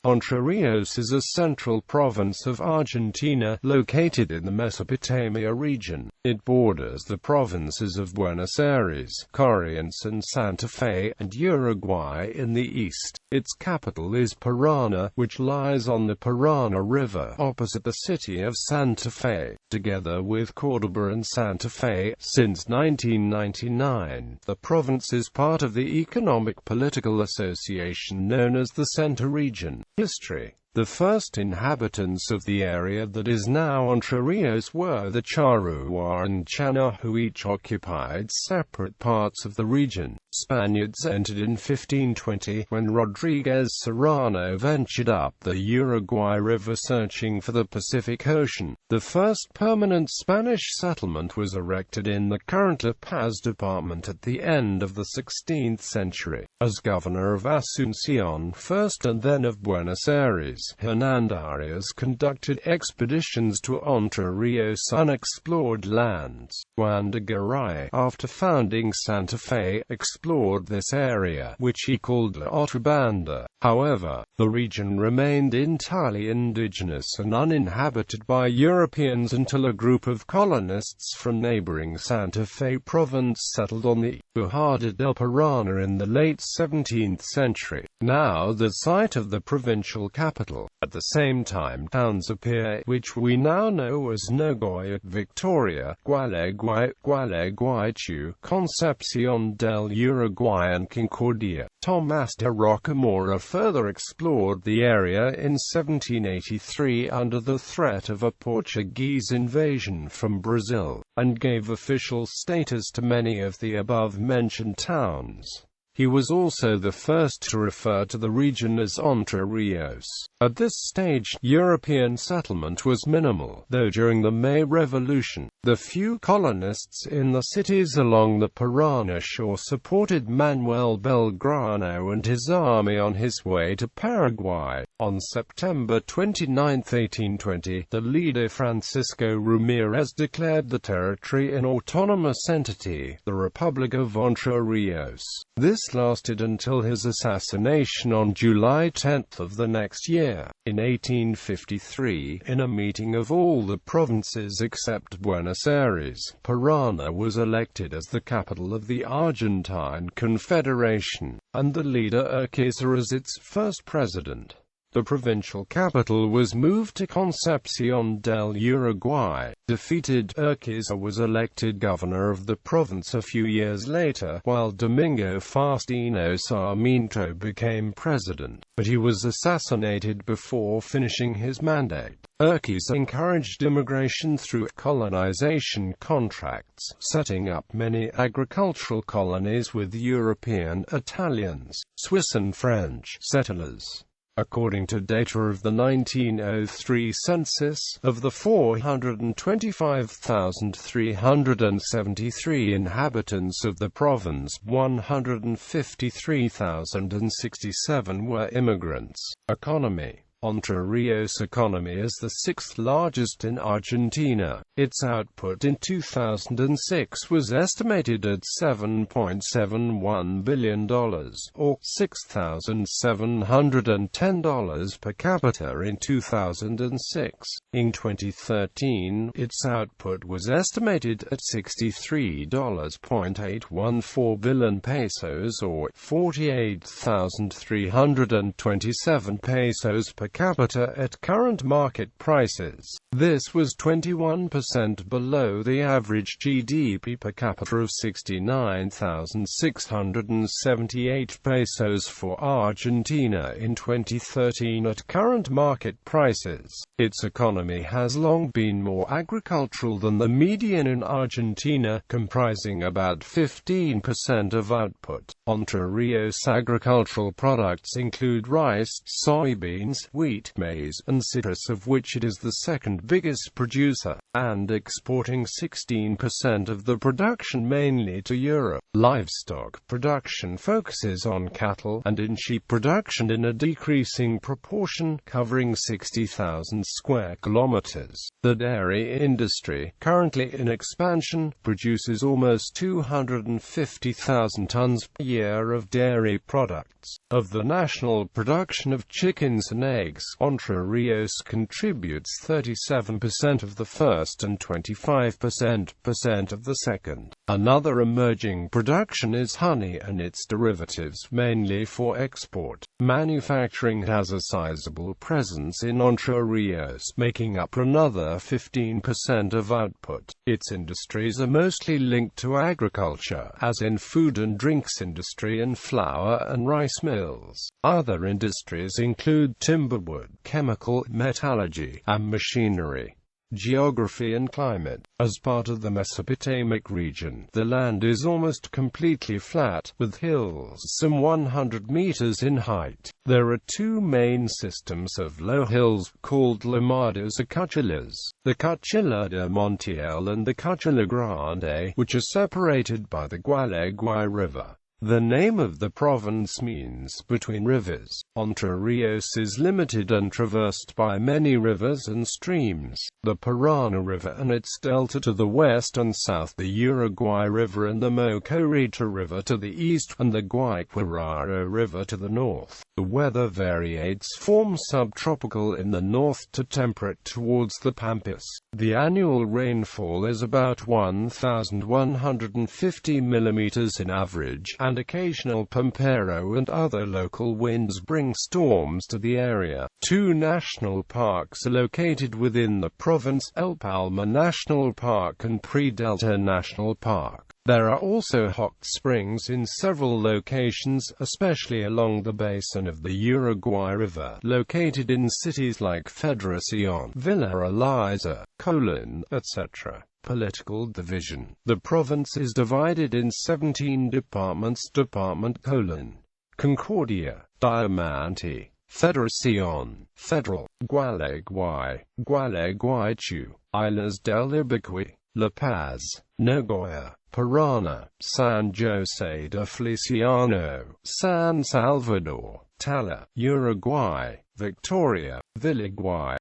Entre Ríos is a central province of Argentina, located in the Mesopotamia region. It borders the provinces of Buenos Aires, Corrientes and Santa Fe, and Uruguay in the east. Its capital is Paraná, which lies on the Paraná River, opposite the city of Santa Fe. Together with Córdoba and Santa Fe, since 1999, the province is part of the economic-political association known as the Center region. History. The first inhabitants of the area that is now Entre Ríos were the Charrúa and Chana, who each occupied separate parts of the region. Spaniards entered in 1520, when Rodriguez Serrano ventured up the Uruguay River searching for the Pacific Ocean. The first permanent Spanish settlement was erected in the current La Paz department at the end of the 16th century. As governor of Asunción first and then of Buenos Aires, Hernandarias conducted expeditions to Entre Ríos' unexplored lands. Juan de Garay, after founding Santa Fe, explored this area, which he called La Otra Banda. However, the region remained entirely indigenous and uninhabited by Europeans until a group of colonists from neighboring Santa Fe province settled on the Bajada del Paraná in the late 17th century, now the site of the provincial capital. At the same time, towns appear, which we now know as Nogoyá, Victoria, Gualeguay, Gualeguaychú, Concepción del Uruguay and Concordia. Tomás de Rocamora further explored the area in 1783 under the threat of a Portuguese invasion from Brazil, and gave official status to many of the above-mentioned towns. He was also the first to refer to the region as Entre Ríos. At this stage, European settlement was minimal, though during the May Revolution, the few colonists in the cities along the Paraná shore supported Manuel Belgrano and his army on his way to Paraguay. On September 29, 1820, the leader Francisco Ramírez declared the territory an autonomous entity, the Republic of Entre Ríos. This lasted until his assassination on July 10 of the next year. In 1853, in a meeting of all the provinces except Buenos Aires, Paraná was elected as the capital of the Argentine Confederation, and the leader Urquiza as its first president. The provincial capital was moved to Concepción del Uruguay. Defeated, Urquiza was elected governor of the province a few years later, while Domingo Faustino Sarmiento became president, but he was assassinated before finishing his mandate. Urquiza encouraged immigration through colonization contracts, setting up many agricultural colonies with European, Italians, Swiss and French settlers. According to data of the 1903 census, of the 425,373 inhabitants of the province, 153,067 were immigrants. Economy. Entre Ríos' economy is the sixth largest in Argentina. Its output in 2006 was estimated at $7.71 billion, or $6,710 per capita in 2006. In 2013, its output was estimated at $63.814 billion pesos, or 48,327 pesos per capita at current market prices. This was 21% below the average GDP per capita of 69,678 pesos for Argentina in 2013 at current market prices. Its economy has long been more agricultural than the median in Argentina, comprising about 15% of output. Entre Ríos agricultural products include rice, soybeans, wheat, maize, and citrus, of which it is the second biggest producer, and exporting 16% of the production mainly to Europe. Livestock production focuses on cattle and in sheep production in a decreasing proportion, covering 60,000 square kilometers. The dairy industry, currently in expansion, produces almost 250,000 tons per year of dairy products. Of the national production of chickens and eggs, Entre Ríos contributes 37% of the first and 25% of the second. Another emerging production is honey and its derivatives, mainly for export. Manufacturing has a sizable presence in Entre Ríos, making up another 15% of output. Its industries are mostly linked to agriculture, as in food and drinks industry and flour and rice mills. Other industries include timberwood, chemical, metallurgy, and machinery. Geography and climate. As part of the Mesopotamic region, the land is almost completely flat, with hills some 100 meters in height. There are two main systems of low hills, called llamadas or cuchillas, the Cuchilla de Montiel and the Cuchilla Grande, which are separated by the Gualeguay River. The name of the province means between rivers. Entre Ríos is limited and traversed by many rivers and streams. The Paraná River and its delta to the west and south, the Uruguay River and the Mocorita River to the east, and the Guayquiraro River to the north. The weather variates from subtropical in the north to temperate towards the Pampas. The annual rainfall is about 1,150 millimeters in average, and occasional pampero and other local winds bring storms to the area. Two national parks are located within the province, El Palma National Park and Pre-Delta National Park. There are also hot springs in several locations, especially along the basin of the Uruguay River, located in cities like Federación, Villa Elisa, Colón, etc. Political division. The province is divided in 17 departments: Department Colón, Concordia, Diamante, Federación, Federal, Gualeguay, Gualeguaychú, Islas del Ibiqui, La Paz, Nagoya, Paraná, San José de Feliciano, San Salvador, Tala, Uruguay, Victoria, Villaguay.